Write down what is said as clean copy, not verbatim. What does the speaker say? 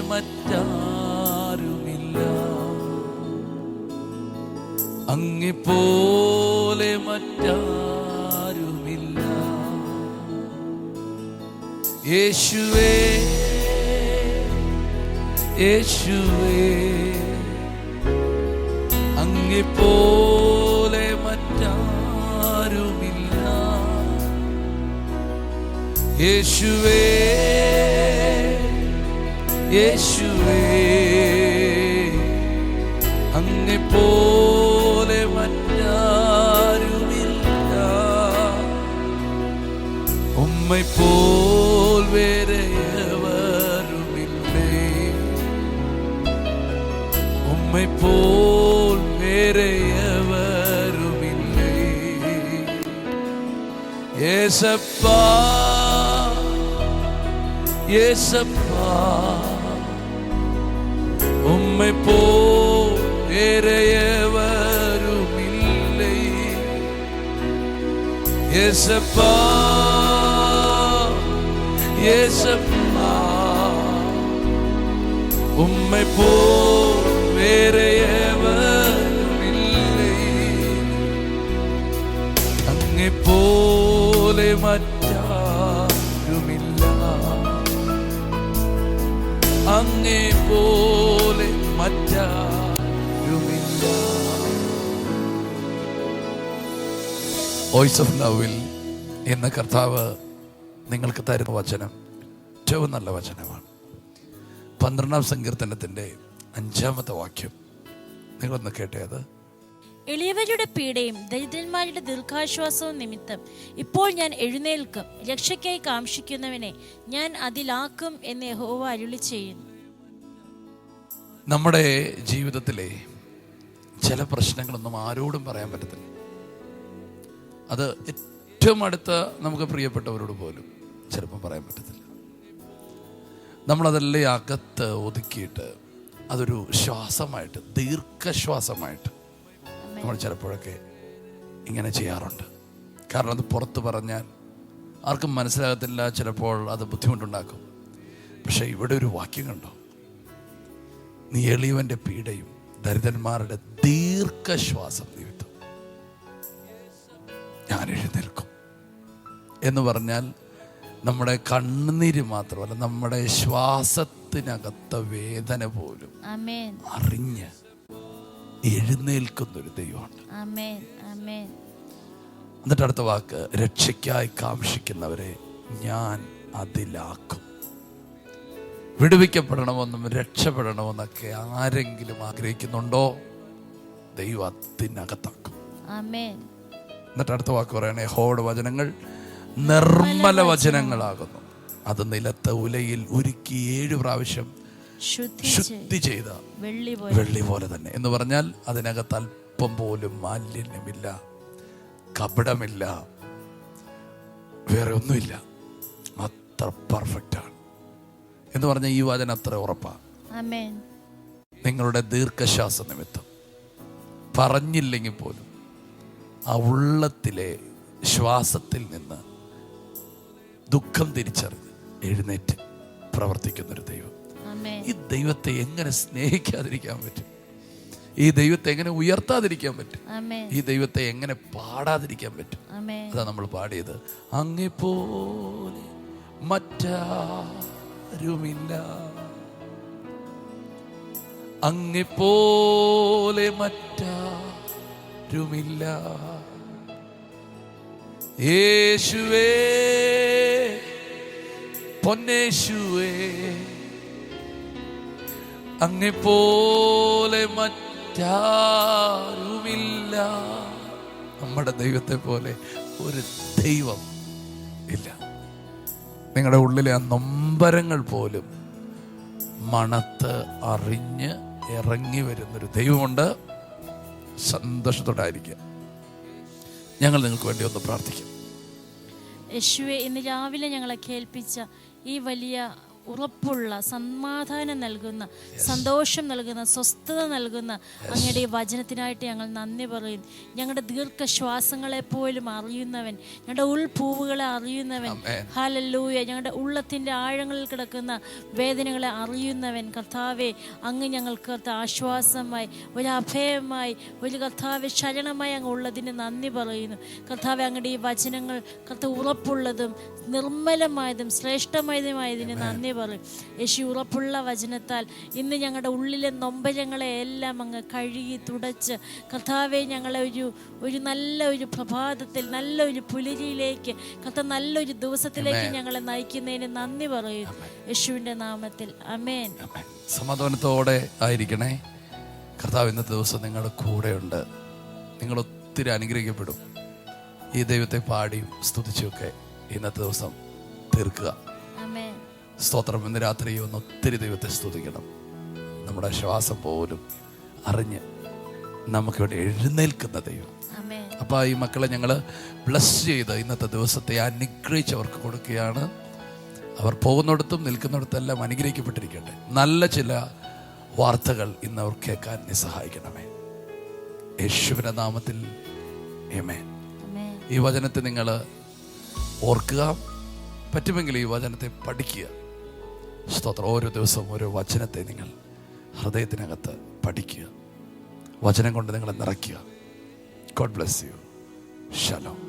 മറ്റാരുമില്ല, അങ്ങെപ്പോലെ മറ്റാരുമില്ല. യേശുവേ യേശുവേ, അങ്ങെപ്പോലെ മറ്റാരുമില്ല. യേശുവേ യേശുവേ, അങ്ങെപ്പോലെ മറ്റാരുമില്ല. ഉമ്മൈപ്പോൽ വേറെയവരുമില്ലേ, ഉമ്മൈപ്പോൽ വേറെയവരുമില്ലേ. യേശപ്പാ യേശപ്പാ, ഉമ്മൈപ്പോൽ വേറെയവരുമില്ലേ. യേശപ്പാ യേശപ്പാ, ഉമ്മൈപ്പോൽ വേറെയവരുമില്ലേ. അങ്ങെപ്പോലെ മറ്റാരുമില്ല, അങ്ങെപ്പോലെ മറ്റാരുമില്ല. വോയിസ് ഓഫ് ലവിൽ എന്ന കർത്താവ് നിങ്ങൾക്ക് തരുന്ന വചനം ഏറ്റവും നല്ല വചനമാണ്. 12-ാം സങ്കീർത്തനത്തിൻ്റെ 5-ാമത്തെ വാക്യം നിങ്ങളൊന്ന് കേട്ടേ. അത് എളിയവരുടെ പീഡയും ദരിദ്രന്മാരുടെ ദീർഘാശ്വാസവും നിമിത്തം ഇപ്പോൾ ഞാൻ എഴുന്നേൽക്കും, രക്ഷയ്ക്കായി കാംക്ഷിക്കുന്നവനെ ഞാൻ അതിലാക്കും എന്ന് യഹോവ അരുളി ചെയ്യുന്നു. നമ്മുടെ ജീവിതത്തിലെ ചില പ്രശ്നങ്ങളൊന്നും ആരോടും പറയാൻ പറ്റത്തില്ല. അത് ഏറ്റവും അടുത്ത നമുക്ക് പ്രിയപ്പെട്ടവരോട് പോലും ചിലപ്പോൾ പറയാൻ പറ്റത്തില്ല. നമ്മളതെല്ലാം അകത്ത് ഒതുക്കിയിട്ട് അതൊരു ശ്വാസമായിട്ട്, ദീർഘശ്വാസമായിട്ട് നമ്മൾ ചിലപ്പോഴൊക്കെ ഇങ്ങനെ ചെയ്യാറുണ്ട്. കാരണം അത് പുറത്ത് പറഞ്ഞാൽ ആർക്കും മനസ്സിലാകത്തില്ല, ചിലപ്പോൾ അത് ബുദ്ധിമുട്ടുണ്ടാക്കും. പക്ഷേ ഇവിടെ ഒരു വാക്യം കണ്ടോ, നീ എളിയവൻ്റെ പീഡയും ദരിദ്രന്മാരുടെ ദീർഘശ്വാസം നിമിത്തം ഞാൻ എഴുന്നേൽക്കും എന്ന് പറഞ്ഞാൽ നമ്മുടെ കണ്ണുനീര് മാത്രമല്ല, നമ്മുടെ ശ്വാസത്തിനകത്ത വേദന പോലും അറിഞ്ഞ് എഴുന്നേൽക്കുന്നൊരു ദൈവമുണ്ട്. എന്നിട്ട് അടുത്ത വാക്ക്, രക്ഷയ്ക്കായി കാംക്ഷിക്കുന്നവരെ ഞാൻ അതിലാക്കും. വിടുവിക്കപ്പെടണമെന്നും രക്ഷപ്പെടണമെന്നൊക്കെ ആരെങ്കിലും ആഗ്രഹിക്കുന്നുണ്ടോ, ദൈവം അതിനകത്താക്കും. എന്നിട്ട് അടുത്ത വാക്ക് പറയണേ, യഹോവയുടെ വചനങ്ങൾ നിർമ്മല വചനങ്ങളാകുന്നു, അത് നിലത്ത് ഉലയിൽ ഉരുക്കി 7 പ്രാവശ്യം ശുദ്ധി ചെയ്ത വെള്ളി പോലെ തന്നെ. എന്ന് പറഞ്ഞാൽ അതിനകത്ത് അല്പം പോലും മാലിന്യമില്ല, കപടമില്ല, വേറെ ഒന്നുമില്ല. അത്ര പെർഫെക്റ്റ് ആണ് എന്ന് പറഞ്ഞാൽ ഈ വചനം അത്ര ഉറപ്പാണ്. നിങ്ങളുടെ ദീർഘശ്വാസ നിമിത്തം പറഞ്ഞില്ലെങ്കിൽ പോലും ആ ഉള്ളത്തിലെ ശ്വാസത്തിൽ നിന്ന് ദുഃഖം തിരിച്ചറിഞ്ഞ് എഴുന്നേറ്റ് പ്രവർത്തിക്കുന്നൊരു ദൈവം. ഈ ദൈവത്തെ എങ്ങനെ സ്നേഹിക്കാതിരിക്കാൻ പറ്റും? ഈ ദൈവത്തെ എങ്ങനെ ഉയർത്താതിരിക്കാൻ പറ്റും? ഈ ദൈവത്തെ എങ്ങനെ പാടാതിരിക്കാൻ പറ്റും? അതാ നമ്മൾ പാടിയത്, അങ്ങെപ്പോലെ മറ്റാരുമില്ല, അങ്ങെപ്പോലെ മറ്റാരുമില്ല. യേശുവേ പൊന്നേശുവേ, അങ്ങെപ്പോലെ മറ്റാരുമില്ല. നമ്മുടെ ദൈവത്തെ പോലെ ഒരു ദൈവം ഇല്ല. നിങ്ങളുടെ ഉള്ളിലെ ആ നൊമ്പരങ്ങൾ പോലും മണത്ത് അറിഞ്ഞ് ഇറങ്ങി വരുന്നൊരു ദൈവമുണ്ട്. സന്തോഷത്തോടായിരിക്കുക. ഞങ്ങൾ നിങ്ങൾക്ക് വേണ്ടി ഒന്ന് പ്രാർത്ഥിക്കും. യേശുവേ, ഇന്ന് രാവിലെ ഞങ്ങളെ കേൾപ്പിച്ച ഈ വലിയ ഉറപ്പുള്ള, സമാധാനം നൽകുന്ന, സന്തോഷം നൽകുന്ന, സ്വസ്ഥത നൽകുന്ന അങ്ങയുടെ ഈ വചനത്തിനായിട്ട് ഞങ്ങൾ നന്ദി പറയുന്നു. ഞങ്ങളുടെ ദീർഘശ്വാസങ്ങളെ പോലും അറിയുന്നവൻ, ഞങ്ങളുടെ ഉൾപൂവുകളെ അറിയുന്നവൻ, ഹല്ലേലൂയ, ഞങ്ങളുടെ ഉള്ളത്തിൻ്റെ ആഴങ്ങളിൽ കിടക്കുന്ന വേദനകളെ അറിയുന്നവൻ കർത്താവെ, അങ്ങ് ഞങ്ങൾക്ക് ആശ്വാസമായി, ഒരു അഭയമായി, ഒരു കർത്താവെ ശരണമായി അങ്ങ് ഉള്ളതിന് നന്ദി പറയുന്നു. കർത്താവെ, അങ്ങയുടെ ഈ വചനങ്ങൾ കർത്താവ് ഉറപ്പുള്ളതും നിർമ്മലമായതും ശ്രേഷ്ഠമായതുമായതിന് നന്ദി പറയും. യേശു, ഉറപ്പുള്ള വചനത്താൽ ഇന്ന് ഞങ്ങളുടെ ഉള്ളിലെ നൊമ്പരങ്ങളെ എല്ലാം അങ്ങ് കഴുകി തുടച്ച് കർത്താവെ, ഞങ്ങളെ ഒരു നല്ല ഒരു പ്രഭാതത്തിൽ, നല്ലൊരു പുലരിയിലേക്ക്, കർത്താവ് നല്ലൊരു ദിവസത്തിലേക്ക് ഞങ്ങളെ നയിക്കുന്നതിന് നന്ദി പറയും. യേശുവിൻ്റെ നാമത്തിൽ ആമേൻ. സമാധാനത്തോടെ ആയിരിക്കണേ. കർത്താവ് ഇന്നത്തെ ദിവസം നിങ്ങളുടെ കൂടെയുണ്ട്. നിങ്ങൾ ഒത്തിരി അനുഗ്രഹിക്കപ്പെടും. ഈ ദൈവത്തെ പാടിയും സ്തുതിച്ചുമൊക്കെ ഇന്നത്തെ ദിവസം തീർക്കുക. സ്തോത്രം. ഇന്ന് രാത്രി ഒന്ന് ഒത്തിരി ദൈവത്തെ സ്തുതിക്കണം. നമ്മുടെ ശ്വാസം പോലും അറിഞ്ഞ് നമുക്കിവിടെ എഴുന്നേൽക്കുന്ന ദൈവം. അപ്പോൾ ഈ മക്കളെ ഞങ്ങൾ ബ്ലസ് ചെയ്ത് ഇന്നത്തെ ദിവസത്തെ അനുഗ്രഹിച്ച് അവർക്ക് കൊടുക്കുകയാണ്. അവർ പോകുന്നിടത്തും നിൽക്കുന്നിടത്തെല്ലാം അനുഗ്രഹിക്കപ്പെട്ടിരിക്കട്ടെ. നല്ല ചില വാർത്തകൾ ഇന്ന് അവർ കേൾക്കാൻ നീ സഹായിക്കണമേ. യേശുവിൻ്റെ നാമത്തിൽ ആമേൻ. ഈ വചനത്തെ നിങ്ങൾ ഓർക്കുക. പറ്റുമെങ്കിൽ ഈ വചനത്തെ പഠിക്കുക. സ്തോത്രം. ഓരോ ദിവസവും ഓരോ വചനത്തെ നിങ്ങൾ ഹൃദയത്തിനകത്ത് പഠിക്കുക. വചനം കൊണ്ട് നിങ്ങളെ നിറയ്ക്കുക. God bless you. ശലോം.